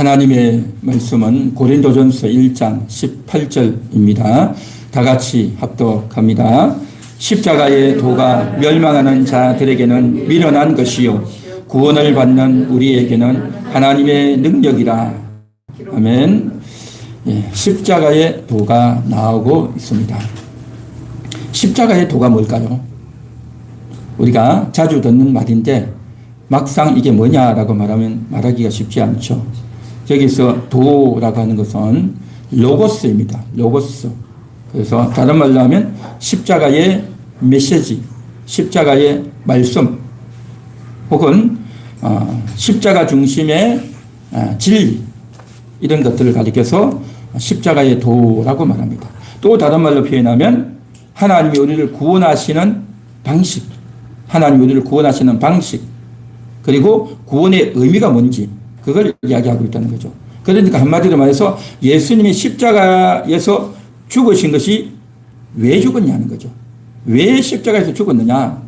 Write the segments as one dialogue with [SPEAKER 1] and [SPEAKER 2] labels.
[SPEAKER 1] 하나님의 말씀은 고린도전서 1장 18절입니다. 다 같이 합독합니다. 십자가의 도가 멸망하는 자들에게는 미련한 것이요 구원을 받는 우리에게는 하나님의 능력이라. 아멘. 십자가의 도가 나오고 있습니다. 십자가의 도가 뭘까요? 우리가 자주 듣는 말인데 막상 이게 뭐냐라고 말하면 말하기가 쉽지 않죠. 여기서 도라고 하는 것은 로고스입니다. 로고스. 그래서 다른 말로 하면 십자가의 메시지, 십자가의 말씀, 혹은 십자가 중심의 진리, 이런 것들을 가리켜서 십자가의 도라고 말합니다. 또 다른 말로 표현하면 하나님이 우리를 구원하시는 방식, 하나님이 우리를 구원하시는 방식, 그리고 구원의 의미가 뭔지 그걸 이야기하고 있다는 거죠. 그러니까 한마디로 말해서 예수님이 십자가에서 죽으신 것이 왜 죽었냐는 거죠. 왜 십자가에서 죽었느냐.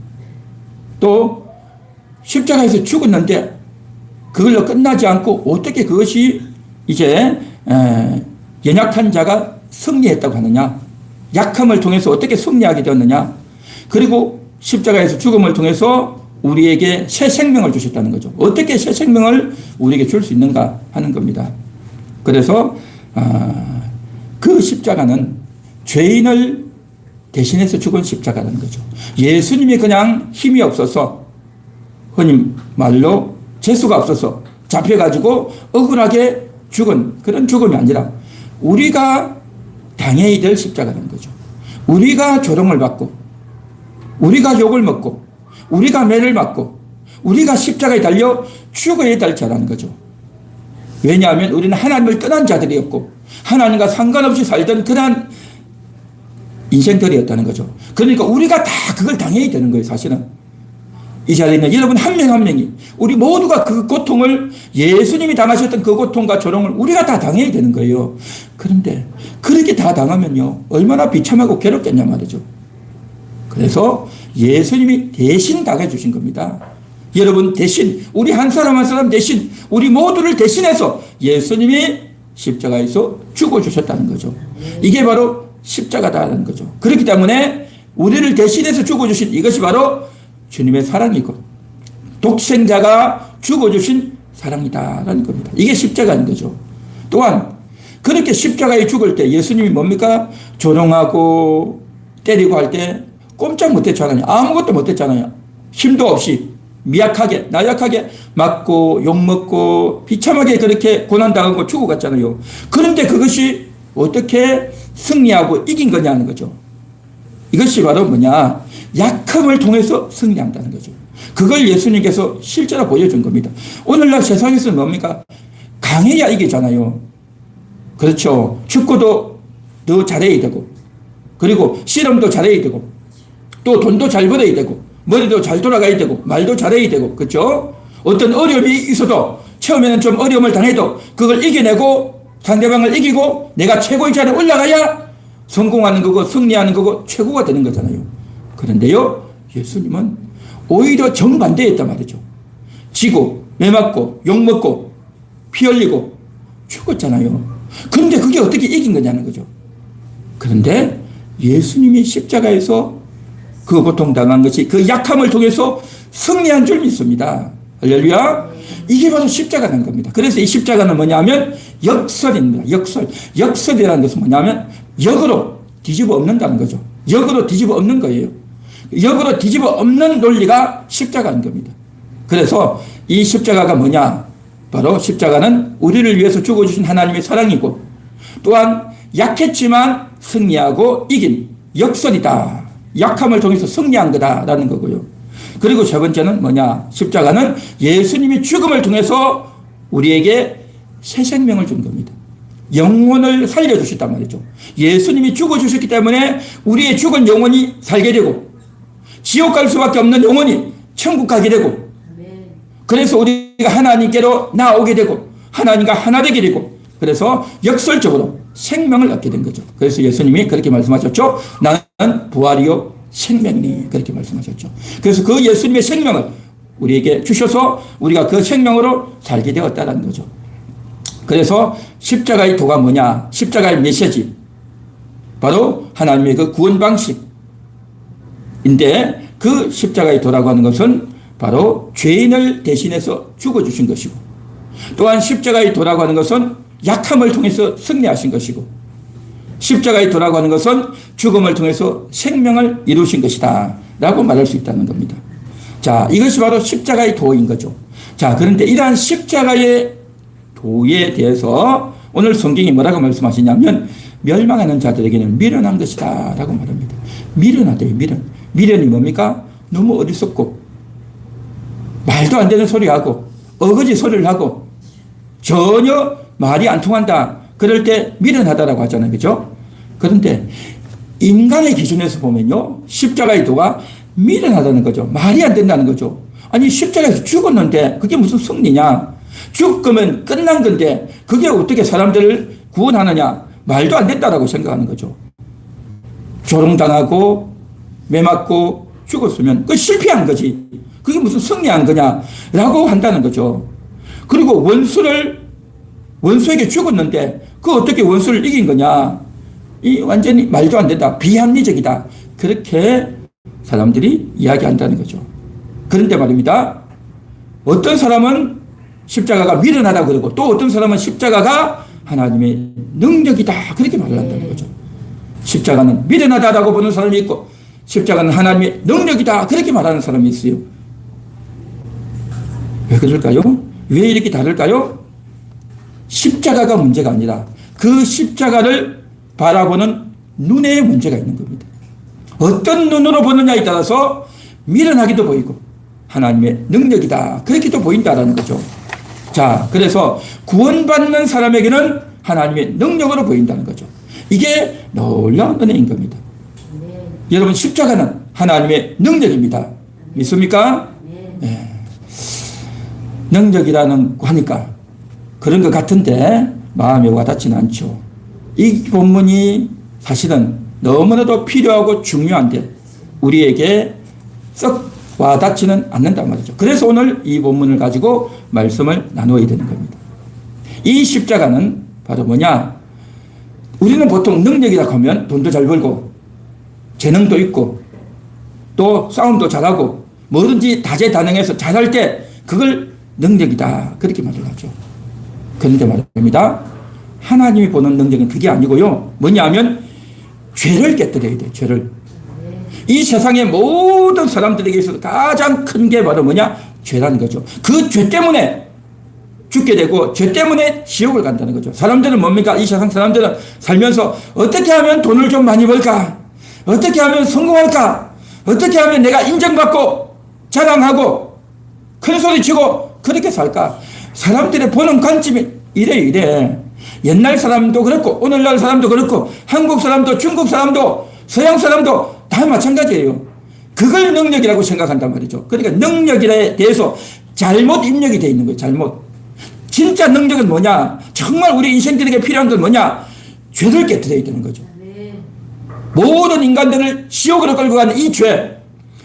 [SPEAKER 1] 또 십자가에서 죽었는데 그걸로 끝나지 않고 어떻게 그것이 이제 연약한 자가 승리했다고 하느냐. 약함을 통해서 어떻게 승리하게 되었느냐. 그리고 십자가에서 죽음을 통해서 우리에게 새 생명을 주셨다는 거죠. 어떻게 새 생명을 우리에게 줄 수 있는가 하는 겁니다. 그래서 그 십자가는 죄인을 대신해서 죽은 십자가라는 거죠. 예수님이 그냥 힘이 없어서, 흔히 말로 재수가 없어서 잡혀가지고 억울하게 죽은 그런 죽음이 아니라 우리가 당해야 될 십자가라는 거죠. 우리가 조롱을 받고 우리가 욕을 먹고 우리가 매를 맞고 우리가 십자가에 달려 죽어야 될 자라는 거죠. 왜냐하면 우리는 하나님을 떠난 자들이었고 하나님과 상관없이 살던 그런 인생들이었다는 거죠. 그러니까 우리가 다 그걸 당해야 되는 거예요. 사실은 이 자리에 있는 여러분 한 명 한 명이 우리 모두가 그 고통을, 예수님이 당하셨던 그 고통과 조롱을 우리가 다 당해야 되는 거예요. 그런데 그렇게 다 당하면요 얼마나 비참하고 괴롭겠냐 말이죠. 그래서 예수님이 대신 당해주신 겁니다. 여러분 대신, 우리 한 사람 한 사람 대신, 우리 모두를 대신해서 예수님이 십자가에서 죽어주셨다는 거죠. 이게 바로 십자가다라는 거죠. 그렇기 때문에 우리를 대신해서 죽어주신 이것이 바로 주님의 사랑이고 독생자가 죽어주신 사랑이다라는 겁니다. 이게 십자가인 거죠. 또한 그렇게 십자가에 죽을 때 예수님이 뭡니까? 조롱하고 때리고 할 때 꼼짝 못했잖아요. 아무것도 못했잖아요. 힘도 없이 미약하게 나약하게 맞고 욕먹고 비참하게 그렇게 고난당하고 죽어갔잖아요. 그런데 그것이 어떻게 승리하고 이긴 거냐는 거죠. 이것이 바로 뭐냐? 약함을 통해서 승리한다는 거죠. 그걸 예수님께서 실제로 보여준 겁니다. 오늘날 세상에서는 뭡니까? 강해야 이기잖아요. 그렇죠. 축구도 더 잘해야 되고, 그리고 실험도 잘해야 되고, 또 돈도 잘 벌어야 되고, 머리도 잘 돌아가야 되고, 말도 잘해야 되고, 그렇죠? 어떤 어려움이 있어도 처음에는 좀 어려움을 당해도 그걸 이겨내고 상대방을 이기고 내가 최고의 자리에 올라가야 성공하는 거고 승리하는 거고 최고가 되는 거잖아요. 그런데요 예수님은 오히려 정반대였단 말이죠. 지고 매맞고 욕먹고 피 흘리고 죽었잖아요. 그런데 그게 어떻게 이긴 거냐는 거죠. 그런데 예수님이 십자가에서 그 고통당한 것이 그 약함을 통해서 승리한 줄 믿습니다. 할렐루야. 이게 바로 십자가라는 겁니다. 그래서 이 십자가는 뭐냐면 역설입니다. 역설. 역설이라는 것은 뭐냐면 역으로 뒤집어 엎는다는 거죠. 역으로 뒤집어 엎는 거예요. 역으로 뒤집어 엎는 논리가 십자가인 겁니다. 그래서 이 십자가가 뭐냐? 바로 십자가는 우리를 위해서 죽어주신 하나님의 사랑이고 또한 약했지만 승리하고 이긴 역설이다. 약함을 통해서 승리한 거다라는 거고요. 그리고 세 번째는 뭐냐? 십자가는 예수님이 죽음을 통해서 우리에게 새 생명을 준 겁니다. 영혼을 살려주셨단 말이죠. 예수님이 죽어주셨기 때문에 우리의 죽은 영혼이 살게 되고 지옥 갈 수밖에 없는 영혼이 천국 가게 되고 그래서 우리가 하나님께로 나오게 되고 하나님과 하나 되게 되고 그래서 역설적으로 생명을 얻게 된 거죠. 그래서 예수님이 그렇게 말씀하셨죠. 나는 부활이요 생명이니 그렇게 말씀하셨죠. 그래서 그 예수님의 생명을 우리에게 주셔서 우리가 그 생명으로 살게 되었다는 거죠. 그래서 십자가의 도가 뭐냐? 십자가의 메시지. 바로 하나님의 그 구원 방식인데 그 십자가의 도라고 하는 것은 바로 죄인을 대신해서 죽어주신 것이고 또한 십자가의 도라고 하는 것은 약함을 통해서 승리하신 것이고 십자가의 도라고 하는 것은 죽음을 통해서 생명을 이루신 것이다 라고 말할 수 있다는 겁니다. 자, 이것이 바로 십자가의 도인 거죠. 자, 그런데 이러한 십자가의 도에 대해서 오늘 성경이 뭐라고 말씀하시냐면 멸망하는 자들에게는 미련한 것이다 라고 말합니다. 미련하대요. 미련이 뭡니까? 너무 어리석고 말도 안 되는 소리하고 어거지 소리를 하고 전혀 말이 안 통한다. 그럴 때 미련하다라고 하잖아요. 그죠? 그런데 인간의 기준에서 보면요. 십자가의 도가 미련하다는 거죠. 말이 안 된다는 거죠. 아니 십자가에서 죽었는데 그게 무슨 승리냐. 죽으면 끝난 건데 그게 어떻게 사람들을 구원하느냐. 말도 안 된다라고 생각하는 거죠. 조롱당하고 매맞고 죽었으면 그 실패한 거지. 그게 무슨 승리한 거냐라고 한다는 거죠. 그리고 원수에게 죽었는데 그 어떻게 원수를 이긴 거냐. 이 완전히 말도 안 된다. 비합리적이다. 그렇게 사람들이 이야기한다는 거죠. 그런데 말입니다. 어떤 사람은 십자가가 미련하다고 그러고 또 어떤 사람은 십자가가 하나님의 능력이다. 그렇게 말을 한다는 거죠. 십자가는 미련하다라고 보는 사람이 있고 십자가는 하나님의 능력이다. 그렇게 말하는 사람이 있어요. 왜 그럴까요? 왜 이렇게 다를까요? 십자가가 문제가 아니라 그 십자가를 바라보는 눈에 문제가 있는 겁니다. 어떤 눈으로 보느냐에 따라서 미련하기도 보이고 하나님의 능력이다. 그렇게도 보인다라는 거죠. 자, 그래서 구원받는 사람에게는 하나님의 능력으로 보인다는 거죠. 이게 놀라운 은혜인 겁니다. 여러분 십자가는 하나님의 능력입니다. 믿습니까? 네. 능력이라는 하니까 그런 것 같은데 마음에 와닿지는 않죠. 이 본문이 사실은 너무나도 필요하고 중요한데 우리에게 썩 와닿지는 않는단 말이죠. 그래서 오늘 이 본문을 가지고 말씀을 나누어야 되는 겁니다. 이 십자가는 바로 뭐냐? 우리는 보통 능력이라고 하면 돈도 잘 벌고 재능도 있고 또 싸움도 잘하고 뭐든지 다재다능해서 잘할 때 그걸 능력이다. 그렇게 말을 하죠. 그런데 말입니다. 하나님이 보는 능력은 그게 아니고요. 뭐냐 하면 죄를 깨뜨려야 돼요. 죄를. 이 세상의 모든 사람들에게 있어서 가장 큰 게 바로 뭐냐? 죄라는 거죠. 그 죄 때문에 죽게 되고 죄 때문에 지옥을 간다는 거죠. 사람들은 뭡니까? 이 세상 사람들은 살면서 어떻게 하면 돈을 좀 많이 벌까? 어떻게 하면 성공할까? 어떻게 하면 내가 인정받고 자랑하고 큰 소리 치고 그렇게 살까? 사람들의 보는 관점이 이래. 옛날 사람도 그렇고 오늘날 사람도 그렇고 한국 사람도 중국 사람도 서양 사람도 다 마찬가지예요. 그걸 능력이라고 생각한단 말이죠. 그러니까 능력에 대해서 잘못 입력이 되어 있는 거예요. 잘못. 진짜 능력은 뭐냐? 정말 우리 인생들에게 필요한 건 뭐냐? 죄를 깨뜨려야 되는 거죠. 모든 인간들을 지옥으로 끌고 가는 이 죄.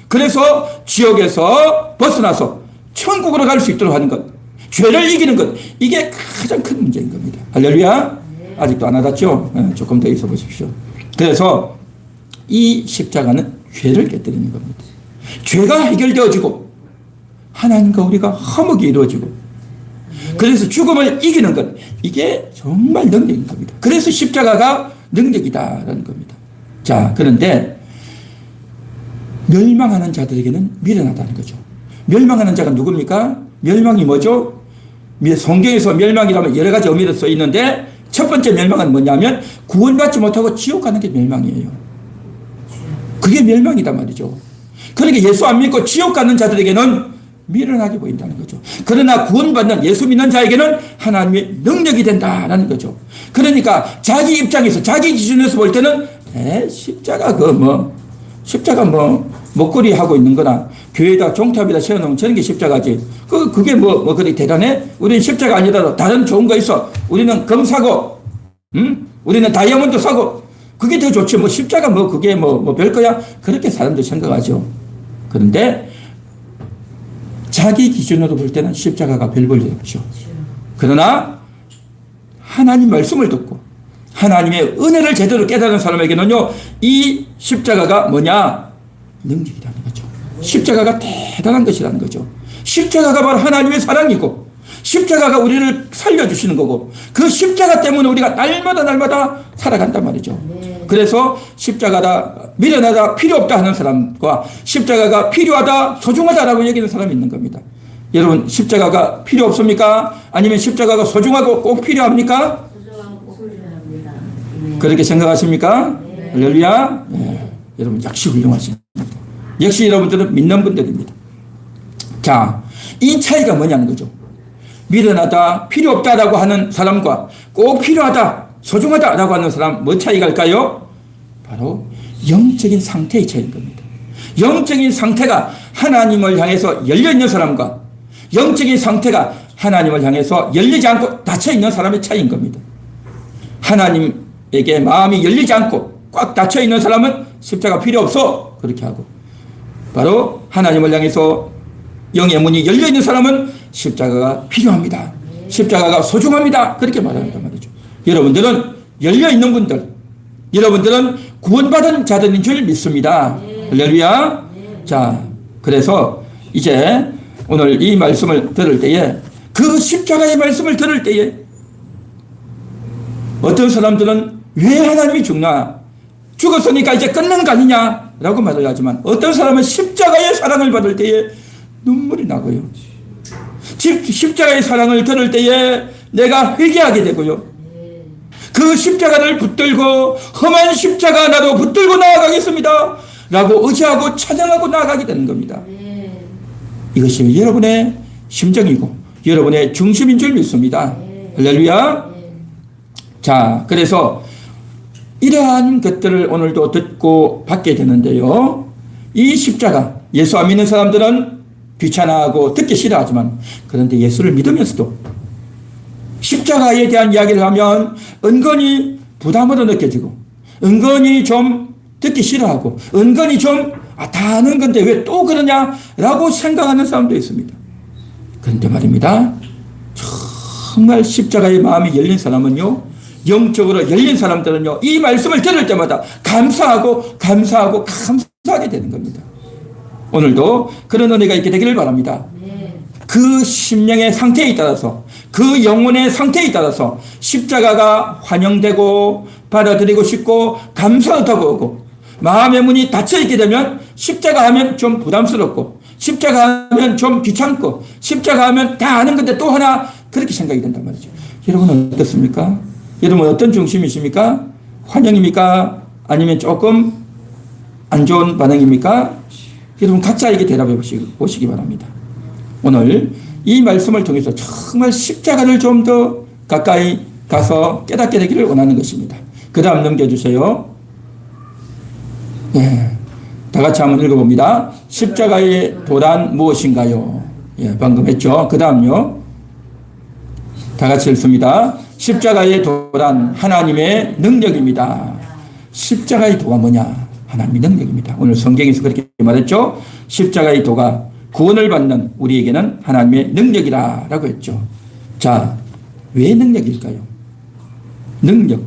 [SPEAKER 1] 그래서 지옥에서 벗어나서 천국으로 갈 수 있도록 하는 것. 죄를 이기는 것. 이게 가장 큰 문제인 겁니다. 할렐루야. 아직도 안 와닿죠? 조금 더 있어 보십시오. 그래서 이 십자가는 죄를 깨뜨리는 겁니다. 죄가 해결되어지고 하나님과 우리가 화목이 이루어지고 그래서 죽음을 이기는 것. 이게 정말 능력인 겁니다. 그래서 십자가가 능력이다라는 겁니다. 자, 그런데 멸망하는 자들에게는 미련하다는 거죠. 멸망하는 자가 누굽니까? 멸망이 뭐죠? 성경에서 멸망이라면 여러 가지 의미로 써 있는데 첫 번째 멸망은 뭐냐면 구원받지 못하고 지옥 가는 게 멸망이에요. 그게 멸망이단 말이죠. 그러니까 예수 안 믿고 지옥 가는 자들에게는 미련하게 보인다는 거죠. 그러나 구원받는 예수 믿는 자에게는 하나님의 능력이 된다라는 거죠. 그러니까 자기 입장에서 자기 기준에서 볼 때는 십자가 십자가 목걸이 하고 있는 거나 교회에다 종탑에다 세워놓으면 저런 게 십자가지. 그게 그리 대단해? 우리는 십자가 아니라도 다른 좋은 거 있어. 우리는 금 사고, 우리는 다이아몬드 사고, 그게 더 좋지. 십자가 그게 별거야? 그렇게 사람들이 생각하죠. 그런데 자기 기준으로 볼 때는 십자가가 별 볼일 없죠. 그러나 하나님 말씀을 듣고 하나님의 은혜를 제대로 깨달은 사람에게는요, 이 십자가가 뭐냐? 능력이라는 거죠. 십자가가 대단한 것이라는 거죠. 십자가가 바로 하나님의 사랑이고 십자가가 우리를 살려주시는 거고 그 십자가 때문에 우리가 날마다 살아간단 말이죠. 그래서 십자가다, 미련하다, 필요 없다 하는 사람과 십자가가 필요하다, 소중하다라고 여기는 사람이 있는 겁니다. 여러분, 십자가가 필요 없습니까? 아니면 십자가가 소중하고 꼭 필요합니까?
[SPEAKER 2] 소중합니다.
[SPEAKER 1] 그렇게 생각하십니까? 할렐루야. 네. 여러분, 역시 훌륭하십니다. 역시 여러분들은 믿는 분들입니다. 자, 이 차이가 뭐냐는 거죠. 미련하다, 필요 없다라고 하는 사람과 꼭 필요하다, 소중하다라고 하는 사람, 뭐 차이가 갈까요? 바로 영적인 상태의 차이인 겁니다. 영적인 상태가 하나님을 향해서 열려있는 사람과 영적인 상태가 하나님을 향해서 열리지 않고 닫혀있는 사람의 차이인 겁니다. 하나님에게 마음이 열리지 않고 꽉 닫혀있는 사람은 십자가 필요 없어, 그렇게 하고, 바로 하나님을 향해서 영의 문이 열려있는 사람은 십자가가 필요합니다, 십자가가 소중합니다, 그렇게 말한단 말이죠. 여러분들은 열려있는 분들, 여러분들은 구원받은 자들인 줄 믿습니다. 할렐루야. 자, 그래서 이제 오늘 이 말씀을 들을 때에, 그 십자가의 말씀을 들을 때에 어떤 사람들은 왜 하나님이 죽나, 죽었으니까 이제 끝난 거 아니냐 라고 말을 하지만, 어떤 사람은 십자가의 사랑을 받을 때에 눈물이 나고요, 십자가의 사랑을 들을 때에 내가 회개하게 되고요, 그 십자가를 붙들고 험한 십자가 나도 붙들고 나아가겠습니다 라고 의지하고 찬양하고 나아가게 되는 겁니다. 이것이 여러분의 심정이고 여러분의 중심인 줄 믿습니다. 할렐루야. 자, 그래서 이러한 것들을 오늘도 듣고 받게 되는데요, 이 십자가, 예수 안 믿는 사람들은 귀찮아하고 듣기 싫어하지만, 그런데 예수를 믿으면서도 십자가에 대한 이야기를 하면 은근히 부담으로 느껴지고, 은근히 좀 듣기 싫어하고, 은근히 좀 다 아는 건데 왜 또 그러냐라고 생각하는 사람도 있습니다. 그런데 말입니다, 정말 십자가의 마음이 열린 사람은요, 영적으로 열린 사람들은요, 이 말씀을 들을 때마다 감사하게 되는 겁니다. 오늘도 그런 은혜가 있게 되기를 바랍니다. 그 심령의 상태에 따라서, 그 영혼의 상태에 따라서 십자가가 환영되고 받아들이고 싶고 감사하다고 하고, 마음의 문이 닫혀있게 되면 십자가 하면 좀 부담스럽고, 십자가 하면 좀 귀찮고, 십자가 하면 다 아는 건데 또 하나, 그렇게 생각이 된단 말이죠. 여러분은 어떻습니까? 여러분 어떤 중심이십니까? 환영입니까? 아니면 조금 안 좋은 반응입니까? 여러분 각자에게 대답해 보시기 바랍니다. 오늘 이 말씀을 통해서 정말 십자가를 좀 더 가까이 가서 깨닫게 되기를 원하는 것입니다. 그 다음 넘겨주세요. 네, 다 같이 한번 읽어봅니다. 십자가의 도란 무엇인가요? 예, 방금 했죠. 그 다음요. 다 같이 읽습니다. 십자가의 도란 하나님의 능력입니다. 십자가의 도가 뭐냐? 하나님의 능력입니다. 오늘 성경에서 그렇게 말했죠. 십자가의 도가 구원을 받는 우리에게는 하나님의 능력이라 라고 했죠. 자, 왜 능력일까요? 능력.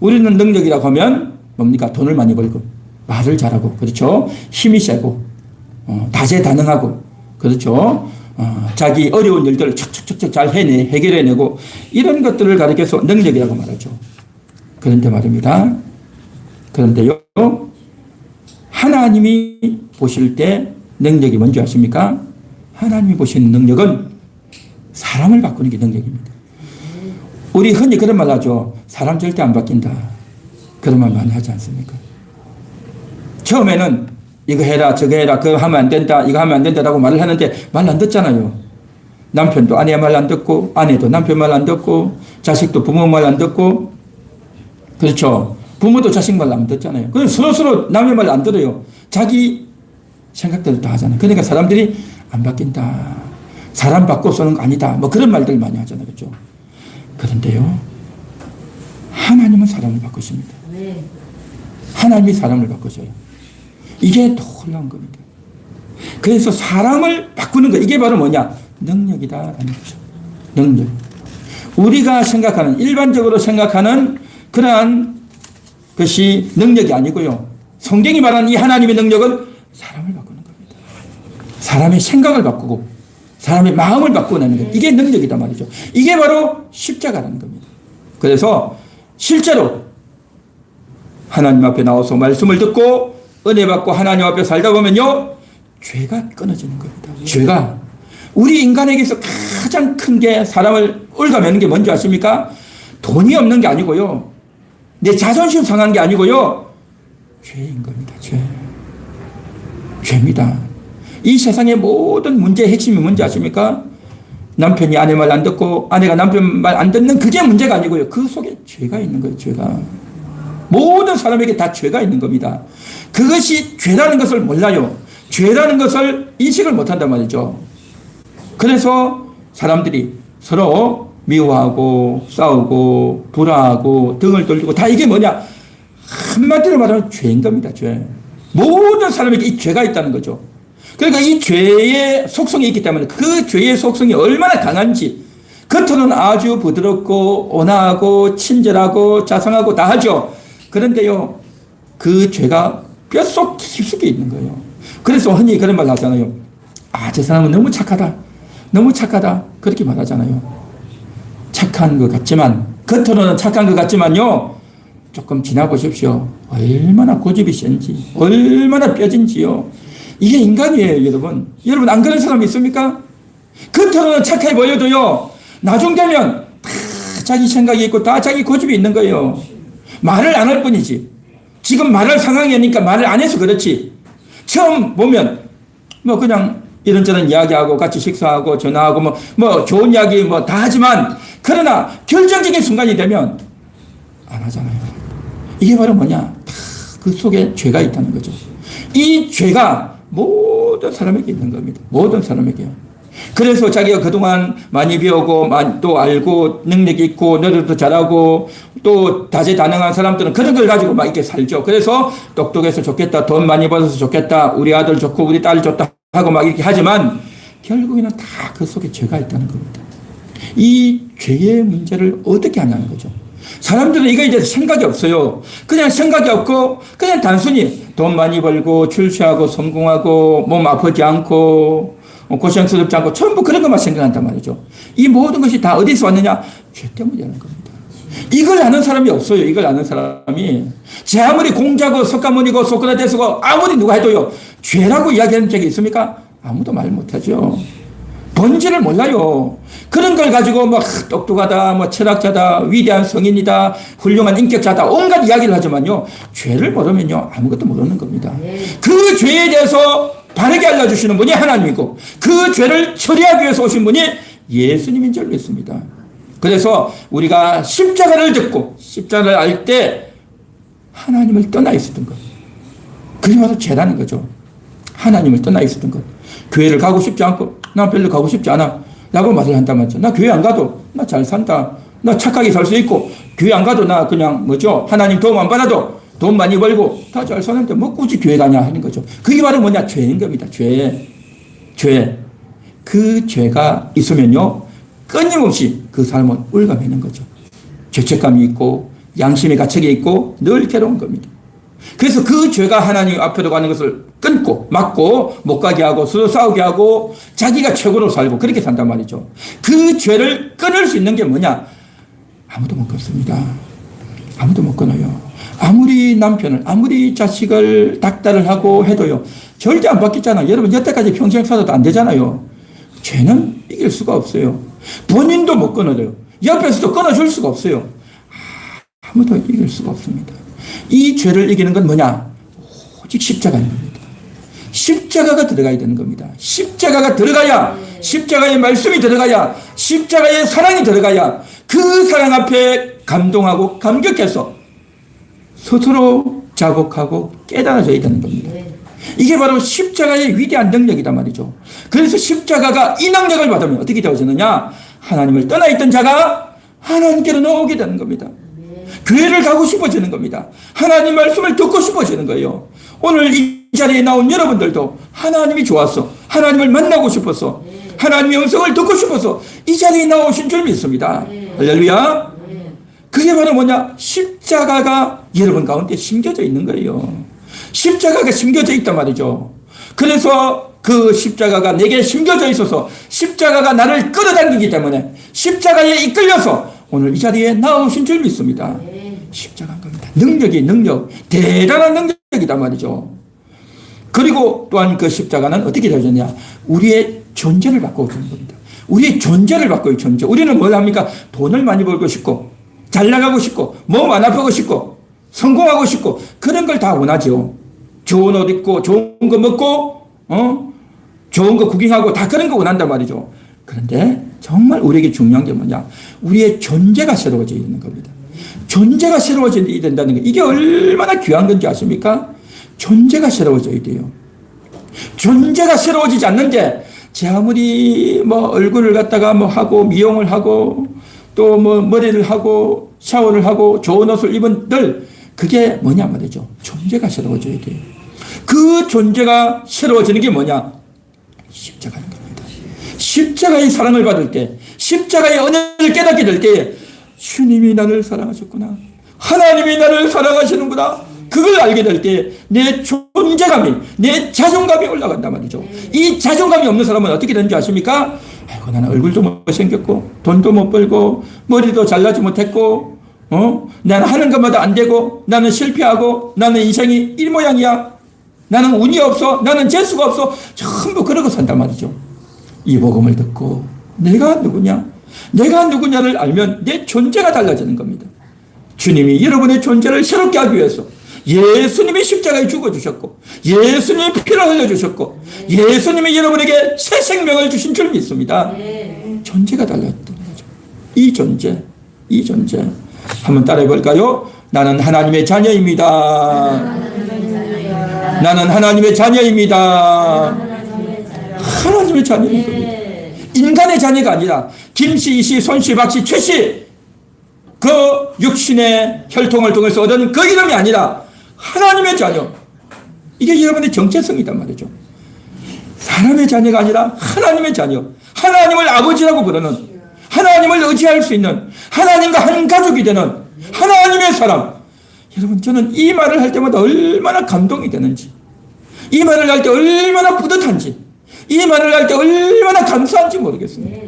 [SPEAKER 1] 우리는 능력이라고 하면 뭡니까? 돈을 많이 벌고, 말을 잘하고, 그렇죠? 힘이 세고, 다재다능하고, 그렇죠? 자기 어려운 일들을 척척척척 잘 해결해내고, 이런 것들을 가리켜서 능력이라고 말하죠. 그런데 말입니다. 그런데요, 하나님이 보실 때 능력이 뭔지 아십니까? 하나님이 보시는 능력은 사람을 바꾸는 게 능력입니다. 우리 흔히 그런 말 하죠. 사람 절대 안 바뀐다. 그런 말 많이 하지 않습니까? 처음에는 이거 해라 저거 해라 그거 하면 안 된다 이거 하면 안 된다라고 말을 하는데 말 안 듣잖아요. 남편도 아내 말 안 듣고, 아내도 남편 말 안 듣고, 자식도 부모 말 안 듣고, 그렇죠? 부모도 자식 말 안 듣잖아요. 그래서 서로 남의 말 안 들어요. 자기 생각대로 다 하잖아요. 그러니까 사람들이 안 바뀐다, 사람 바꿔서는 거 아니다, 뭐 그런 말들 많이 하잖아요. 그렇죠? 그런데요, 하나님은 사람을 바꾸십니다. 하나님이 사람을 바꾸셔요. 이게 놀라운 겁니다. 그래서 사람을 바꾸는 거, 이게 바로 뭐냐? 능력이다라는 거죠. 능력. 우리가 생각하는, 일반적으로 생각하는 그러한 것이 능력이 아니고요. 성경이 말하는 이 하나님의 능력은 사람을 바꾸는 겁니다. 사람의 생각을 바꾸고 사람의 마음을 바꾸는 것. 이게 능력이다 말이죠. 이게 바로 십자가라는 겁니다. 그래서 실제로 하나님 앞에 나와서 말씀을 듣고 은혜 받고 하나님 앞에 살다 보면요, 죄가 끊어지는 겁니다. 죄가. 우리 인간에게서 가장 큰 게 사람을 올가매는 게 뭔지 아십니까? 돈이 없는 게 아니고요. 내 자존심 상한 게 아니고요. 죄인 겁니다. 죄. 죄입니다. 이 세상의 모든 문제의 핵심이 뭔지 아십니까? 남편이 아내 말 안 듣고 아내가 남편 말 안 듣는 그게 문제가 아니고요. 그 속에 죄가 있는 거예요. 죄가. 모든 사람에게 다 죄가 있는 겁니다. 그것이 죄라는 것을 몰라요. 죄라는 것을 인식을 못한단 말이죠. 그래서 사람들이 서로 미워하고 싸우고 불화하고 등을 돌리고 다 이게 뭐냐? 한마디로 말하면 죄인 겁니다. 죄. 모든 사람에게 이 죄가 있다는 거죠. 그러니까 이 죄의 속성이 있기 때문에 그 죄의 속성이 얼마나 강한지, 겉으로는 아주 부드럽고 온화하고 친절하고 자상하고 다 하죠. 그런데요, 그 죄가 뼛속 깊숙이 있는 거예요. 그래서 흔히 그런 말 하잖아요. 아, 저 사람은 너무 착하다. 너무 착하다. 그렇게 말하잖아요. 착한 것 같지만, 겉으로는 착한 것 같지만요, 조금 지나보십시오. 얼마나 고집이 센지, 얼마나 뼈진지요. 이게 인간이에요, 여러분. 여러분, 안 그런 사람 있습니까? 겉으로는 착해 보여도요, 나중 되면 다 자기 생각이 있고 다 자기 고집이 있는 거예요. 말을 안 할 뿐이지. 지금 말할 상황이니까 말을 안 해서 그렇지. 처음 보면, 뭐, 그냥 이런저런 이야기하고 같이 식사하고 전화하고 뭐 좋은 이야기 뭐 다 하지만, 그러나 결정적인 순간이 되면 안 하잖아요. 이게 바로 뭐냐? 다 그 속에 죄가 있다는 거죠. 이 죄가 모든 사람에게 있는 겁니다. 모든 사람에게요. 그래서 자기가 그동안 많이 배우고 또 알고 능력이 있고 노력도 잘하고 또 다재다능한 사람들은 그런 걸 가지고 막 이렇게 살죠. 그래서 똑똑해서 좋겠다, 돈 많이 벌어서 좋겠다, 우리 아들 좋고 우리 딸 좋다 하고 막 이렇게 하지만 결국에는 다 그 속에 죄가 있다는 겁니다. 이 죄의 문제를 어떻게 하냐는 거죠. 사람들은 이거에 대해서 생각이 없어요. 그냥 생각이 없고 그냥 단순히 돈 많이 벌고 출세하고 성공하고 몸 아프지 않고 고생스럽지 않고 전부 그런 것만 생각한단 말이죠. 이 모든 것이 다 어디서 왔느냐? 죄 때문이라는 겁니다. 이걸 아는 사람이 없어요. 이걸 아는 사람이. 제 아무리 공자고 석가모니고 소크라테스고 아무리 누가 해도요, 죄라고 이야기하는 적이 있습니까? 아무도 말 못하죠. 본질을 몰라요. 그런 걸 가지고 뭐 똑똑하다, 뭐 철학자다, 위대한 성인이다, 훌륭한 인격자다, 온갖 이야기를 하지만요, 죄를 모르면요, 아무것도 모르는 겁니다. 그 죄에 대해서 바르게 알려주시는 분이 하나님이고, 그 죄를 처리하기 위해서 오신 분이 예수님인 줄 믿습니다. 그래서 우리가 십자가를 듣고 십자가를 알 때 하나님을 떠나 있었던 것, 그게 바로 죄라는 거죠. 하나님을 떠나 있었던 것. 교회를 가고 싶지 않고 나 별로 가고 싶지 않아 라고 말을 한단 말이죠. 나 교회 안 가도 나 잘 산다, 나 착하게 살 수 있고, 교회 안 가도 나 그냥 뭐죠, 하나님 도움 안 받아도 돈 많이 벌고 다 잘 사는데 뭐 굳이 교회 가냐 하는 거죠. 그게 바로 뭐냐? 죄인 겁니다. 죄. 그 죄가 있으면요, 끊임없이 그 사람은 올가매는 거죠. 죄책감이 있고 양심의 가책이 있고 늘 괴로운 겁니다. 그래서 그 죄가 하나님 앞으로 가는 것을 끊고 막고 못 가게 하고 서로 싸우게 하고 자기가 최고로 살고 그렇게 산단 말이죠. 그 죄를 끊을 수 있는 게 뭐냐? 아무도 못 끊습니다. 아무도 못 끊어요. 아무리 남편을, 아무리 자식을 닥달을 하고 해도요, 절대 안 바뀌잖아요. 여러분, 여태까지 평생 살아도 안 되잖아요. 죄는 이길 수가 없어요. 본인도 못 끊어요. 옆에서도 끊어줄 수가 없어요. 아무도 이길 수가 없습니다. 이 죄를 이기는 건 뭐냐? 오직 십자가인 겁니다. 십자가가 들어가야 되는 겁니다. 십자가가 들어가야, 십자가의 말씀이 들어가야, 십자가의 사랑이 들어가야 그 사랑 앞에 감동하고 감격해서 스스로 자복하고 깨달아져야 되는 겁니다. 이게 바로 십자가의 위대한 능력이단 말이죠. 그래서 십자가가 이 능력을 받으면 어떻게 되어지느냐? 하나님을 떠나 있던 자가 하나님께로 나오게 되는 겁니다. 교회를 가고 싶어지는 겁니다. 하나님 말씀을 듣고 싶어지는 거예요. 오늘 이 자리에 나온 여러분들도 하나님이 좋았어, 하나님을 만나고 싶었어, 하나님의 음성을 듣고 싶어서 이 자리에 나오신 줄 믿습니다. 할렐루야. 그게 바로 뭐냐? 십자가가 여러분 가운데 심겨져 있는 거예요. 십자가가 심겨져 있단 말이죠. 그래서 그 십자가가 내게 심겨져 있어서 십자가가 나를 끌어당기기 때문에 십자가에 이끌려서 오늘 이 자리에 나오신 줄 믿습니다. 십자가인 겁니다. 능력, 대단한 능력이단 말이죠. 그리고 또한 그 십자가는 어떻게 되어졌냐? 우리의 존재를 바꿔주는 겁니다. 우리의 존재를 바꿔요, 존재. 우리는 뭘 합니까? 돈을 많이 벌고 싶고, 잘 나가고 싶고, 몸 안 아프고 싶고, 성공하고 싶고, 그런 걸 다 원하죠. 좋은 옷 입고, 좋은 거 먹고, 좋은 거 구경하고, 다 그런 거 원한단 말이죠. 그런데 정말 우리에게 중요한 게 뭐냐? 우리의 존재가 새로워져야 되는 겁니다. 존재가 새로워져야 된다는 게 이게 얼마나 귀한 건지 아십니까? 존재가 새로워져야 돼요. 존재가 새로워지지 않는데 제 아무리 뭐 얼굴을 갖다가 뭐 하고 미용을 하고 또 뭐 머리를 하고 샤워를 하고 좋은 옷을 입은들 그게 뭐냐 말이죠. 존재가 새로워져야 돼요. 그 존재가 새로워지는 게 뭐냐? 십자가인 겁니다. 십자가의 사랑을 받을 때, 십자가의 은혜를 깨닫게 될 때에 주님이 나를 사랑하셨구나. 하나님이 나를 사랑하시는구나. 그걸 알게 될 때 내 존재감이, 내 자존감이 올라간단 말이죠. 이 자존감이 없는 사람은 어떻게 되는지 아십니까? 아이고, 나는 얼굴도 못생겼고, 돈도 못 벌고, 머리도 잘나지 못했고, 나는 하는 것마다 안 되고, 나는 실패하고, 나는 인생이 이 모양이야. 나는 운이 없어. 나는 재수가 없어. 전부 그러고 산단 말이죠. 이 복음을 듣고 내가 누구냐? 내가 누구냐를 알면 내 존재가 달라지는 겁니다. 주님이 여러분의 존재를 새롭게 하기 위해서 예수님이 십자가에 죽어주셨고 예수님이 피를 흘려주셨고 예수님이 여러분에게 새 생명을 주신 줄 믿습니다. 존재가 달라졌던 거죠. 이 존재 한번 따라해 볼까요? 나는 하나님의 자녀입니다. 나는 하나님의 자녀입니다. 하나님의 자녀인 겁니다. 인간의 자녀가 아니라 김씨, 이씨, 손씨, 박씨, 최씨 그 육신의 혈통을 통해서 얻은 그 이름이 아니라 하나님의 자녀. 이게 여러분의 정체성이란 말이죠. 사람의 자녀가 아니라 하나님의 자녀. 하나님을 아버지라고 부르는, 하나님을 의지할 수 있는, 하나님과 한 가족이 되는 하나님의 사람. 여러분, 저는 이 말을 할 때마다 얼마나 감동이 되는지, 이 말을 할 때 얼마나 뿌듯한지, 이 말을 할 때 얼마나 감사한지 모르겠습니다.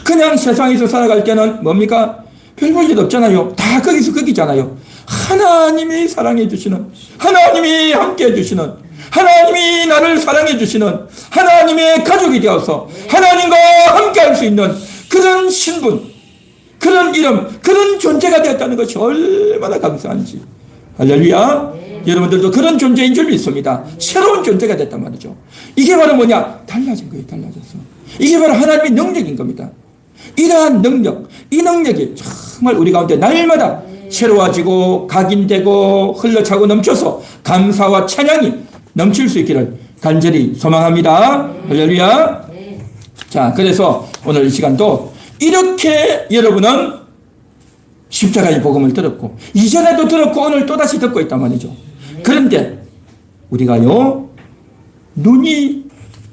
[SPEAKER 1] 그냥 세상에서 살아갈 때는 뭡니까? 별 볼 일 없잖아요. 다 거기서 거기잖아요. 하나님이 사랑해 주시는, 하나님이 함께 해 주시는, 하나님이 나를 사랑해 주시는, 하나님의 가족이 되어서 하나님과 함께 할 수 있는 그런 신분, 그런 이름, 그런 존재가 되었다는 것이 얼마나 감사한지. 할렐루야. 여러분들도 그런 존재인 줄 믿습니다. 새로운 존재가 됐단 말이죠. 이게 바로 뭐냐? 달라진 거예요. 달라졌어. 이게 바로 하나님의 능력인 겁니다. 이러한 능력, 이 능력이 정말 우리 가운데 날마다 새로워지고 각인되고 흘러차고 넘쳐서 감사와 찬양이 넘칠 수 있기를 간절히 소망합니다. 할렐루야. 자, 그래서 오늘 이 시간도 이렇게 여러분은 십자가의 복음을 들었고 이전에도 들었고 오늘 또다시 듣고 있단 말이죠. 그런데 우리가요, 눈이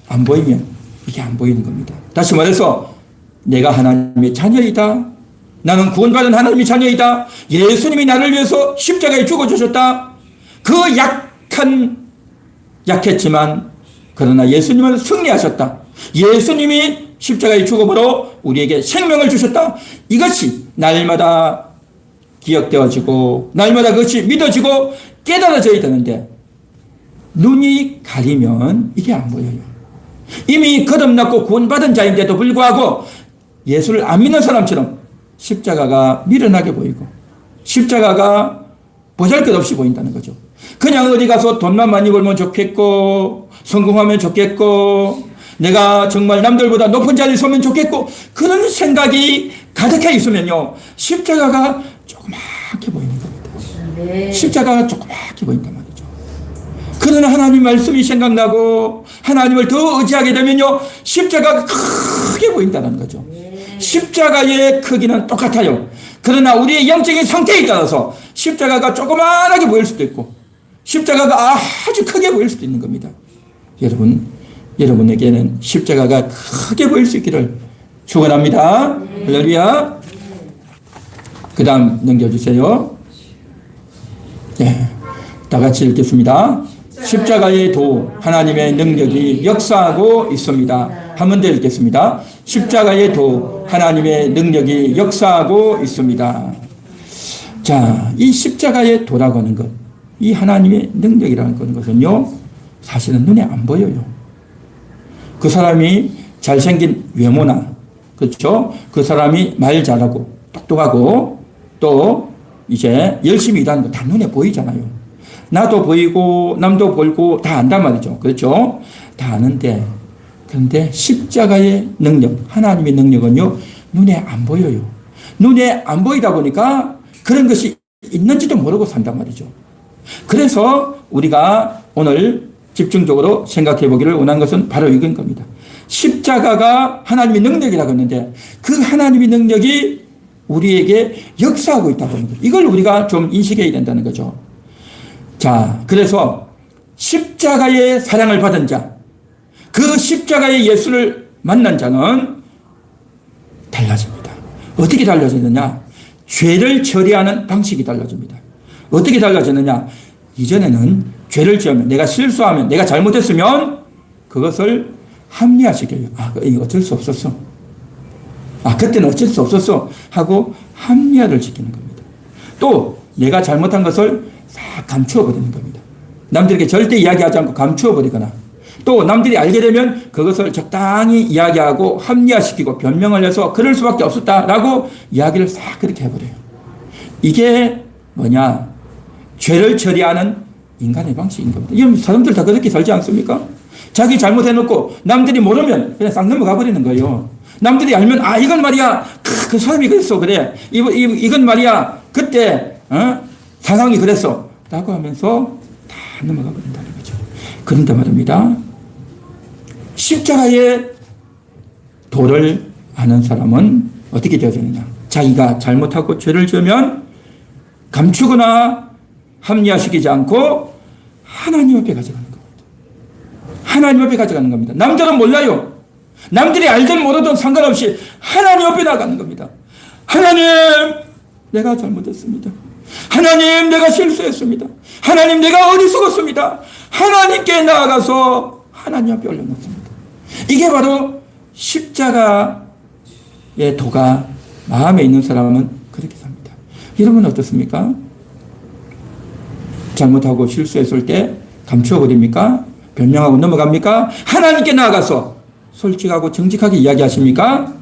[SPEAKER 1] 안 보이면 이게 안 보이는 겁니다. 다시 말해서 내가 하나님의 자녀이다. 나는 구원받은 하나님의 자녀이다. 예수님이 나를 위해서 십자가에 죽어주셨다. 그 약했지만 그러나 예수님은 승리하셨다. 예수님이 십자가에 죽음으로 우리에게 생명을 주셨다. 이것이 날마다 기억되어지고 날마다 그것이 믿어지고 깨달아져야 되는데 눈이 가리면 이게 안 보여요. 이미 거듭났고 구원받은 자인데도 불구하고 예수를 안 믿는 사람처럼 십자가가 미련하게 보이고 십자가가 보잘것없이 보인다는 거죠. 그냥 어디 가서 돈만 많이 벌면 좋겠고 성공하면 좋겠고 내가 정말 남들보다 높은 자리에 서면 좋겠고 그런 생각이 가득해 있으면요, 십자가가 조그맣게 보이는 겁니다. 십자가가 조그맣게 보인단 말이죠. 그러나 하나님 말씀이 생각나고 하나님을 더 의지하게 되면요, 십자가가 크게 보인다는 거죠. 십자가의 크기는 똑같아요. 그러나 우리의 영적인 상태에 따라서 십자가가 조그만하게 보일 수도 있고 십자가가 아주 크게 보일 수도 있는 겁니다. 여러분, 여러분에게는 십자가가 크게 보일 수 있기를 축원합니다. 할렐루야. 그 다음 넘겨주세요. 네, 다 같이 읽겠습니다. 십자가의 도 하나님의 능력이 역사하고 있습니다. 한 번 더 읽겠습니다. 십자가의 도 하나님의 능력이 역사하고 있습니다. 자, 이 십자가의 도라고 하는 것, 이 하나님의 능력이라는 것은요, 사실은 눈에 안 보여요. 그 사람이 잘생긴 외모나, 그렇죠? 그 사람이 말 잘하고 똑똑하고 또 이제 열심히 일하는 거 다 눈에 보이잖아요. 나도 보이고 남도 보이고 다 안단 말이죠. 그렇죠? 다 아는데, 그런데 십자가의 능력, 하나님의 능력은요, 눈에 안 보여요. 눈에 안 보이다 보니까 그런 것이 있는지도 모르고 산단 말이죠. 그래서 우리가 오늘 집중적으로 생각해 보기를 원하는 것은 바로 이건 겁니다. 십자가가 하나님의 능력이라고 했는데 그 하나님의 능력이 우리에게 역사하고 있다고 합니다. 이걸 우리가 좀 인식해야 된다는 거죠. 자, 그래서 십자가의 사랑을 받은 자, 그 십자가의 예수를 만난 자는 달라집니다. 어떻게 달라지느냐? 죄를 처리하는 방식이 달라집니다. 어떻게 달라지느냐? 이전에는 죄를 지으면, 내가 실수하면, 내가 잘못했으면 그것을 합리화시켜요. 아, 이거 어쩔 수 없었어. 아, 그때는 어쩔 수 없었어. 하고 합리화를 시키는 겁니다. 또 내가 잘못한 것을 싹 감추어버리는 겁니다. 남들에게 절대 이야기하지 않고 감추어버리거나, 또 남들이 알게 되면 그것을 적당히 이야기하고 합리화시키고 변명을 해서 그럴 수밖에 없었다라고 이야기를 싹 그렇게 해버려요. 이게 뭐냐? 죄를 처리하는 인간의 방식인 겁니다. 이 사람들 다 그렇게 살지 않습니까? 자기 잘못해놓고 남들이 모르면 그냥 싹 넘어가 버리는 거예요. 남들이 알면, 아, 이건 말이야, 그 사람이 그랬어, 그래. 이건 말이야, 그때 상황이 그랬어 라고 하면서 다 넘어가 버린다는 거죠. 그런데 말입니다, 십자가의 도를 아는 사람은 어떻게 되어지느냐? 자기가 잘못하고 죄를 지으면 감추거나 합리화시키지 않고 하나님 앞에 가져가는 겁니다. 하나님 앞에 가져가는 겁니다. 남들은 몰라요. 남들이 알든 모르든 상관없이 하나님 앞에 나가는 겁니다. 하나님, 내가 잘못했습니다. 하나님, 내가 실수했습니다. 하나님, 내가 어리석었습니다. 하나님께 나아가서 하나님 앞에 올려놓습니다. 이게 바로 십자가의 도가 마음에 있는 사람은 그렇게 삽니다. 여러분 어떻습니까? 잘못하고 실수했을 때 감추어버립니까? 변명하고 넘어갑니까? 하나님께 나아가서 솔직하고 정직하게 이야기하십니까?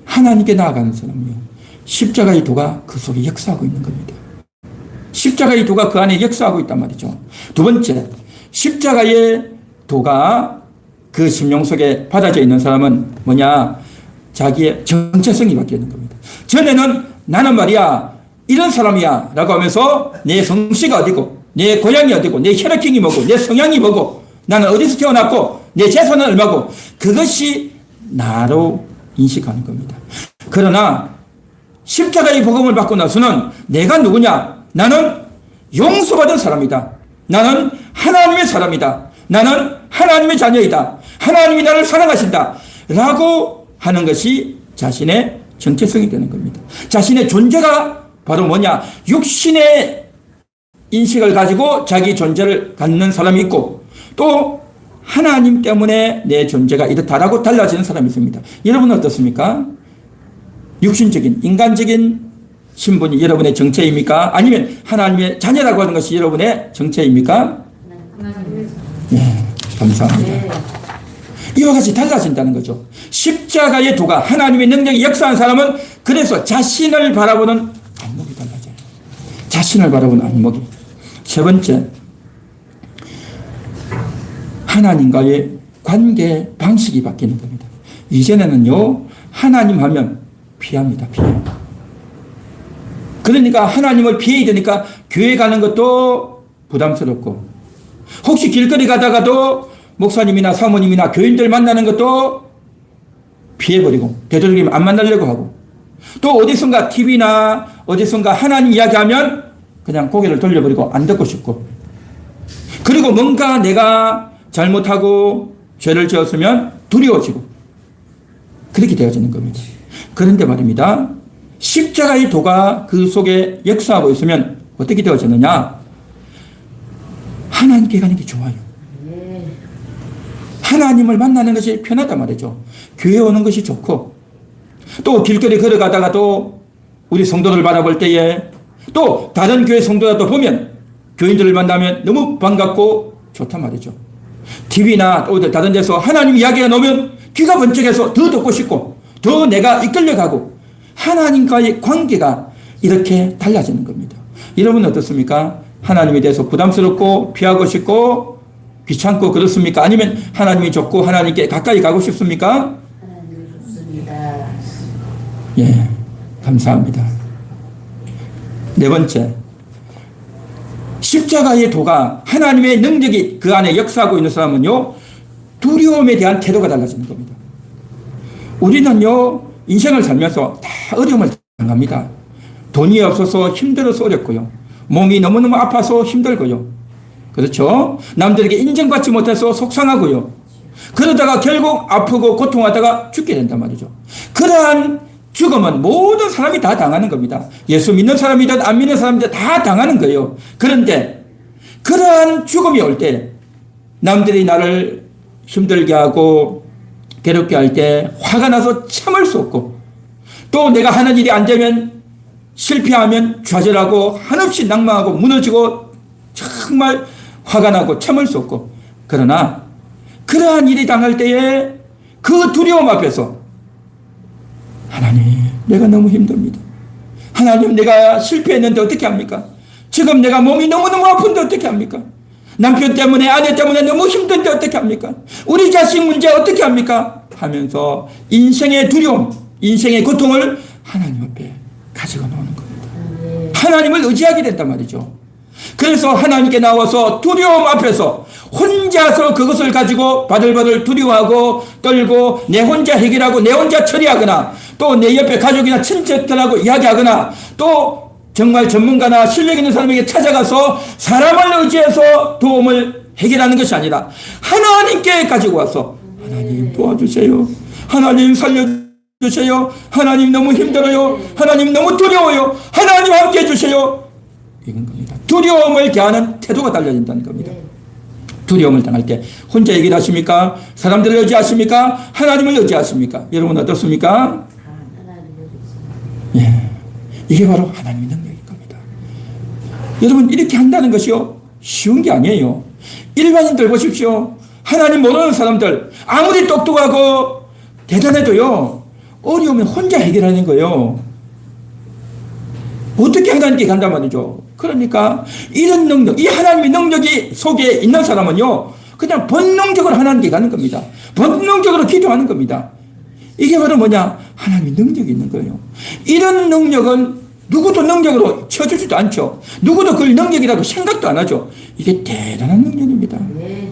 [SPEAKER 1] 하나님께 나아가는 사람이요, 십자가의 도가 그 속에 역사하고 있는 겁니다. 십자가의 도가 그 안에 역사하고 있단 말이죠. 두 번째, 십자가의 도가 그 심령 속에 받아져 있는 사람은 뭐냐? 자기의 정체성이 바뀌는 겁니다. 전에는 나는 말이야 이런 사람이야 라고 하면서 내 성씨가 어디고, 내 고향이 어디고, 내 혈액형이 뭐고, 내 성향이 뭐고, 나는 어디서 태어났고, 내 재산은 얼마고, 그것이 나로 인식하는 겁니다. 그러나 십자가의 복음을 받고 나서는 내가 누구냐? 나는 용서받은 사람이다. 나는 하나님의 사람이다. 나는 하나님의 자녀이다. 하나님이 나를 사랑하신다 라고 하는 것이 자신의 정체성이 되는 겁니다. 자신의 존재가 바로 뭐냐? 육신의 인식을 가지고 자기 존재를 갖는 사람이 있고, 또 하나님 때문에 내 존재가 이렇다라고 달라지는 사람이 있습니다. 여러분은 어떻습니까? 육신적인, 인간적인 신분이 여러분의 정체입니까? 아니면 하나님의 자녀라고 하는 것이 여러분의 정체입니까? 네, 감사합니다. 이와 같이 달라진다는 거죠. 십자가의 도가, 하나님의 능력이 역사한 사람은 그래서 자신을 바라보는 안목이 달라져요. 자신을 바라보는 안목이. 세 번째, 하나님과의 관계 방식이 바뀌는 겁니다. 이전에는요, 하나님 하면 피합니다. 피해. 그러니까 하나님을 피해야 되니까 교회 가는 것도 부담스럽고, 혹시 길거리 가다가도 목사님이나 사모님이나 교인들 만나는 것도 피해버리고, 되도록이면 안 만나려고 하고, 또 어디선가 TV나 어디선가 하나님 이야기하면 그냥 고개를 돌려버리고 안 듣고 싶고, 그리고 뭔가 내가 잘못하고 죄를 지었으면 두려워지고 그렇게 되어지는 겁니다. 그런데 말입니다. 십자가의 도가 그 속에 역사하고 있으면 어떻게 되어지느냐? 하나님께 가는 게 좋아요. 하나님을 만나는 것이 편하단 말이죠. 교회 오는 것이 좋고 또 길거리 걸어가다가도 우리 성도들 바라볼 때에 또 다른 교회 성도라도 보면 교인들을 만나면 너무 반갑고 좋단 말이죠. TV나 또 다른 데서 하나님 이야기가 나오면 귀가 번쩍해서 더 듣고 싶고 더 내가 이끌려가고 하나님과의 관계가 이렇게 달라지는 겁니다. 여러분 어떻습니까? 하나님에 대해서 부담스럽고 피하고 싶고 귀찮고 그렇습니까? 아니면 하나님이 좋고 하나님께 가까이 가고 싶습니까?
[SPEAKER 2] 하나님 좋습니다.
[SPEAKER 1] 예, 감사합니다. 네 번째, 십자가의 도가 하나님의 능력이 그 안에 역사하고 있는 사람은요, 두려움에 대한 태도가 달라지는 겁니다. 우리는요, 인생을 살면서 다 어려움을 당합니다. 돈이 없어서 힘들어서 어렵고요. 몸이 너무너무 아파서 힘들고요. 그렇죠? 남들에게 인정받지 못해서 속상하고요. 그러다가 결국 아프고 고통하다가 죽게 된단 말이죠. 그러한 죽음은 모든 사람이 다 당하는 겁니다. 예수 믿는 사람이든 안 믿는 사람이든 다 당하는 거예요. 그런데 그러한 죽음이 올 때 남들이 나를 힘들게 하고 괴롭게 할 때 화가 나서 참을 수 없고 또 내가 하는 일이 안 되면 실패하면 좌절하고 한없이 낭망하고 무너지고 정말 화가 나고 참을 수 없고 그러나 그러한 일이 당할 때에 그 두려움 앞에서 하나님 내가 너무 힘듭니다. 하나님 내가 실패했는데 어떻게 합니까? 지금 내가 몸이 너무너무 아픈데 어떻게 합니까? 남편 때문에 아내 때문에 너무 힘든데 어떻게 합니까? 우리 자식 문제 어떻게 합니까? 하면서 인생의 두려움, 인생의 고통을 하나님 앞에 가지고 나오는 겁니다. 하나님을 의지하게 된단 말이죠. 그래서 하나님께 나와서 두려움 앞에서 혼자서 그것을 가지고 바들바들 두려워하고 떨고 내 혼자 해결하고 내 혼자 처리하거나 또 내 옆에 가족이나 친척들하고 이야기하거나 또 정말 전문가나 실력 있는 사람에게 찾아가서 사람을 의지해서 도움을 해결하는 것이 아니라 하나님께 가지고 와서 하나님 도와주세요. 하나님 살려주세요. 하나님 너무 힘들어요. 하나님 너무 두려워요. 하나님 함께 해주세요. 이건 겁니다. 두려움을 대하는 태도가 달라진다는 겁니다. 두려움을 당할 때 혼자 얘기를 하십니까? 사람들을 의지하십니까? 하나님을 의지하십니까? 여러분 어떻습니까? 예, 이게 바로 하나님의 능력인 겁니다. 여러분 이렇게 한다는 것이요 쉬운 게 아니에요. 일반인들 보십시오. 하나님 모르는 사람들 아무리 똑똑하고 대단해도요 어려우면 혼자 해결하는 거예요. 어떻게 하나님께 간단 말이죠. 그러니까 이런 능력, 이 하나님의 능력이 속에 있는 사람은요 그냥 본능적으로 하나님께 가는 겁니다. 본능적으로 기도하는 겁니다. 이게 바로 뭐냐? 하나님의 능력이 있는 거예요. 이런 능력은 누구도 능력으로 쳐주지도 않죠. 누구도 그걸 능력이라고 생각도 안 하죠. 이게 대단한 능력입니다.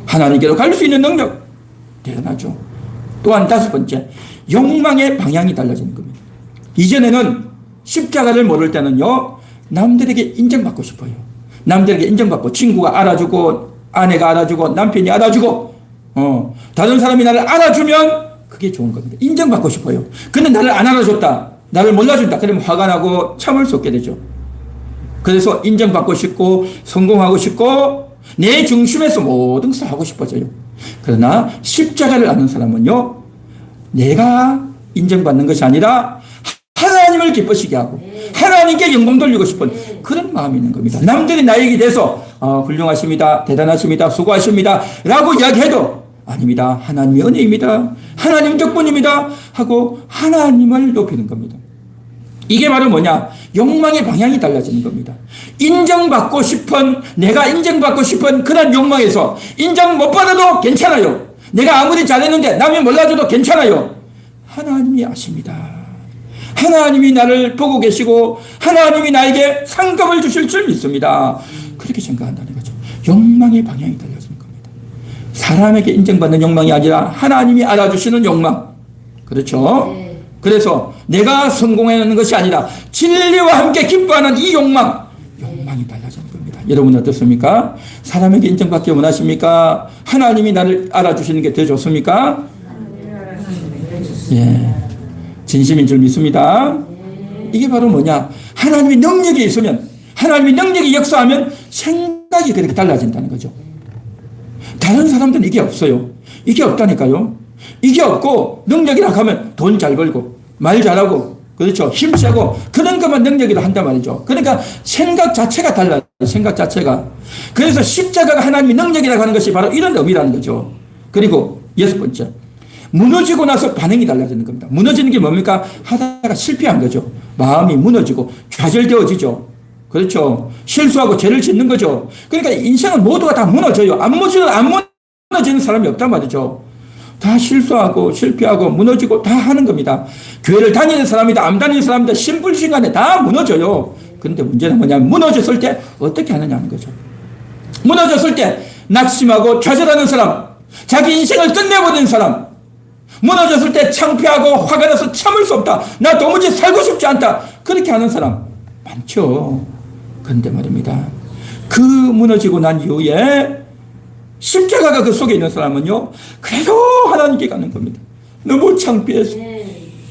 [SPEAKER 1] 하나님께로 갈 수 있는 능력 대단하죠. 또한 다섯 번째, 욕망의 방향이 달라지는 겁니다. 이전에는 십자가를 모를 때는요 남들에게 인정받고 싶어요. 남들에게 인정받고 친구가 알아주고 아내가 알아주고 남편이 알아주고 다른 사람이 나를 알아주면 그게 좋은 겁니다. 인정받고 싶어요. 근데 나를 안 알아줬다. 나를 몰라준다. 그러면 화가 나고 참을 수 없게 되죠. 그래서 인정받고 싶고 성공하고 싶고 내 중심에서 모든 것을 하고 싶어져요. 그러나 십자가를 아는 사람은요 내가 인정받는 것이 아니라 하나님을 기쁘시게 하고 하나님께 영광 돌리고 싶은 그런 마음이 있는 겁니다. 남들이 나에게 대해서 훌륭하십니다. 대단하십니다. 수고하십니다. 라고 이야기해도 아닙니다. 하나님의 은혜입니다. 하나님 덕분입니다. 하고 하나님을 높이는 겁니다. 이게 바로 뭐냐? 욕망의 방향이 달라지는 겁니다. 인정받고 싶은 내가 인정받고 싶은 그런 욕망에서 인정 못 받아도 괜찮아요. 내가 아무리 잘했는데 남이 몰라줘도 괜찮아요. 하나님이 아십니다. 하나님이 나를 보고 계시고 하나님이 나에게 상급을 주실 줄 믿습니다. 그렇게 생각한다는 거죠. 욕망의 방향이 달라지는 겁니다. 사람에게 인정받는 욕망이 아니라 하나님이 알아주시는 욕망. 그렇죠? 그래서 내가 성공하는 것이 아니라 진리와 함께 기뻐하는 이 욕망이 달라지는 겁니다. 여러분 어떻습니까? 사람에게 인정받기 원하십니까? 하나님이 나를 알아주시는 게 더 좋습니까? 예, 진심인 줄 믿습니다. 이게 바로 뭐냐? 하나님의 능력이 있으면, 하나님의 능력이 역사하면 생각이 그렇게 달라진다는 거죠. 다른 사람들은 이게 없어요. 이게 없다니까요. 이게 없고 능력이라고 하면 돈 잘 벌고 말 잘하고 그렇죠. 힘세고 그런 것만 능력이라 한단 말이죠. 그러니까 생각 자체가 달라요. 생각 자체가. 그래서 십자가가 하나님의 능력이라고 하는 것이 바로 이런 의미라는 거죠. 그리고 여섯 번째, 무너지고 나서 반응이 달라지는 겁니다. 무너지는 게 뭡니까? 하다가 실패한 거죠. 마음이 무너지고 좌절되어지죠. 그렇죠. 실수하고 죄를 짓는 거죠. 그러니까 인생은 모두가 다 무너져요. 안 무너지는 사람이 없단 말이죠. 다 실수하고 실패하고 무너지고 다 하는 겁니다. 교회를 다니는 사람이다, 안 다니는 사람이다, 신불신간에 다 무너져요. 그런데 문제는 뭐냐면 무너졌을 때 어떻게 하느냐 하는 거죠. 무너졌을 때 낙심하고 좌절하는 사람, 자기 인생을 끝내버리는 사람, 무너졌을 때 창피하고 화가 나서 참을 수 없다, 나 도무지 살고 싶지 않다, 그렇게 하는 사람 많죠. 그런데 말입니다, 그 무너지고 난 이후에 십자가가 그 속에 있는 사람은요, 그래도 하나님께 가는 겁니다. 너무 창피해서,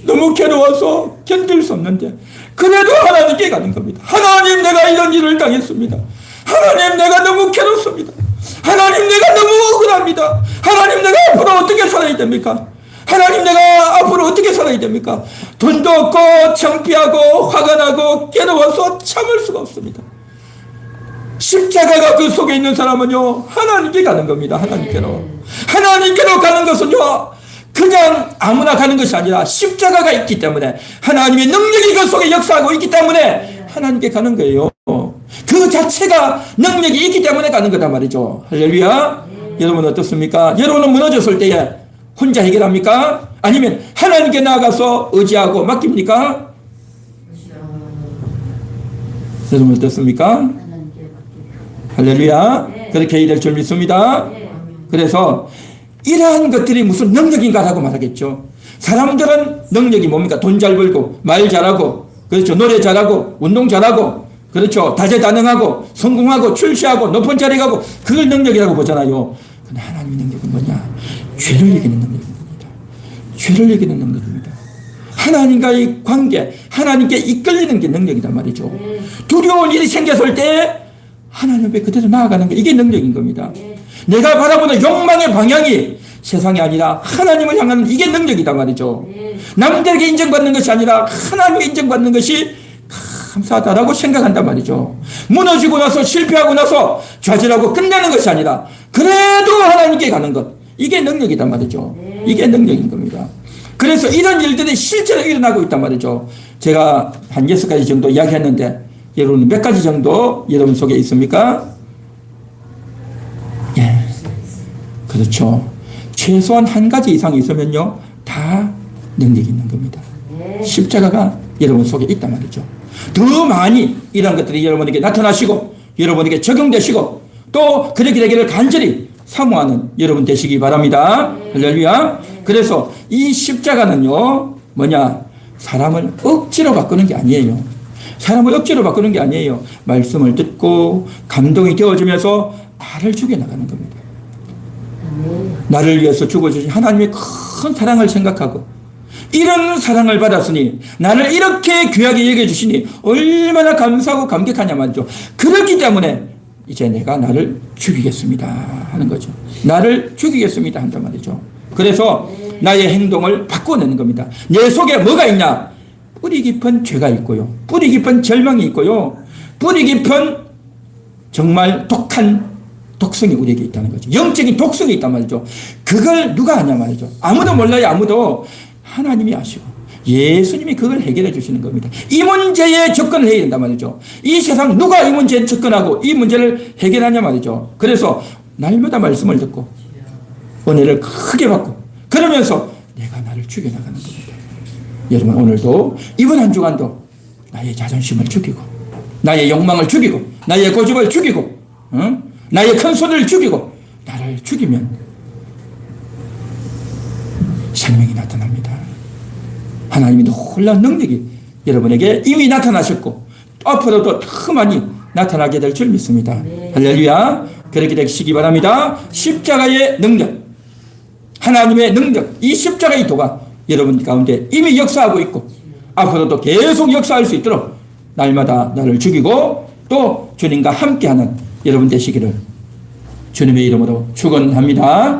[SPEAKER 1] 너무 괴로워서 견딜 수 없는데 그래도 하나님께 가는 겁니다. 하나님, 내가 이런 일을 당했습니다. 하나님, 내가 너무 괴롭습니다. 하나님, 내가 너무 억울합니다. 하나님, 내가 앞으로 어떻게 살아야 됩니까? 하나님, 내가 앞으로 어떻게 살아야 됩니까? 돈도 없고 창피하고 화가 나고 괴로워서 참을 수가 없습니다. 십자가가 그 속에 있는 사람은요, 하나님께 가는 겁니다. 하나님께로. 하나님께로 가는 것은요, 그냥 아무나 가는 것이 아니라 십자가가 있기 때문에, 하나님의 능력이 그 속에 역사하고 있기 때문에 하나님께 가는 거예요. 그 자체가 능력이 있기 때문에 가는 거다 말이죠. 할렐루야. 여러분 어떻습니까? 여러분은 무너졌을 때에 혼자 해결합니까? 아니면 하나님께 나아가서 의지하고 맡깁니까? 여러분 어떻습니까? 할렐루야. 그렇게 해야 될 줄 믿습니다. 그래서 이러한 것들이 무슨 능력인가라고 말하겠죠. 사람들은 능력이 뭡니까? 돈 잘 벌고 말 잘하고 그렇죠. 노래 잘하고 운동 잘하고 그렇죠. 다재다능하고 성공하고 출세하고 높은 자리 가고 그걸 능력이라고 보잖아요. 근데 하나님의 능력은 뭐냐? 죄를 이기는 능력입니다. 죄를 이기는 능력입니다. 하나님과의 관계, 하나님께 이끌리는 게 능력이다 말이죠. 두려운 일이 생겼을 때 하나님 앞에 그대로 나아가는 게 이게 능력인 겁니다. 내가 바라보는 욕망의 방향이 세상이 아니라 하나님을 향하는 이게 능력이다 말이죠. 남들에게 인정받는 것이 아니라 하나님께 인정받는 것이 감사하다라고 생각한단 말이죠. 무너지고 나서 실패하고 나서 좌절하고 끝내는 것이 아니라 그래도 하나님께 가는 것, 이게 능력이다 말이죠. 이게 능력인 겁니다. 그래서 이런 일들이 실제로 일어나고 있단 말이죠. 제가 한 6가지 정도 이야기했는데 여러분 몇 가지 정도 여러분 속에 있습니까? 예, 그렇죠. 최소한 한 가지 이상 있으면요, 다 능력이 있는 겁니다. 십자가가 여러분 속에 있단 말이죠. 더 많이 이런 것들이 여러분에게 나타나시고 여러분에게 적용되시고 또 그렇게 되기를 간절히 사모하는 여러분 되시기 바랍니다. 할렐루야. 그래서 이 십자가는요, 뭐냐? 사람을 억지로 바꾸는 게 아니에요. 사람을 억지로 바꾸는 게 아니에요. 말씀을 듣고 감동이 되어지면서 나를 죽여나가는 겁니다. 나를 위해서 죽어주신 하나님의 큰 사랑을 생각하고 이런 사랑을 받았으니 나를 이렇게 귀하게 여겨주시니 얼마나 감사하고 감격하냐 말이죠. 그렇기 때문에 이제 내가 나를 죽이겠습니다 하는 거죠. 나를 죽이겠습니다 한단 말이죠. 그래서 나의 행동을 바꿔내는 겁니다. 내 속에 뭐가 있냐? 뿌리 깊은 죄가 있고요. 뿌리 깊은 절망이 있고요. 뿌리 깊은 정말 독한 독성이 우리에게 있다는 거죠. 영적인 독성이 있단 말이죠. 그걸 누가 아냐 말이죠. 아무도 몰라요. 아무도. 하나님이 아시고 예수님이 그걸 해결해 주시는 겁니다. 이 문제에 접근을 해야 된단 말이죠. 이 세상 누가 이 문제에 접근하고 이 문제를 해결하냐 말이죠. 그래서 날마다 말씀을 듣고 은혜를 크게 받고 그러면서 내가 나를 죽여나가는 겁니다. 여러분 오늘도 이번 한 주간도 나의 자존심을 죽이고 나의 욕망을 죽이고 나의 고집을 죽이고 나의 큰 소리를 죽이고 나를 죽이면 생명이 나타납니다. 하나님이 놀라운 능력이 여러분에게 이미 나타나셨고 앞으로도 더 많이 나타나게 될 줄 믿습니다.
[SPEAKER 2] 네.
[SPEAKER 1] 할렐루야. 그렇게 되시기 바랍니다. 십자가의 능력, 하나님의 능력, 이 십자가의 도가 여러분 가운데 이미 역사하고 있고 앞으로도 계속 역사할 수 있도록 날마다 나를 죽이고 또 주님과 함께하는 여러분 되시기를 주님의 이름으로 축원합니다.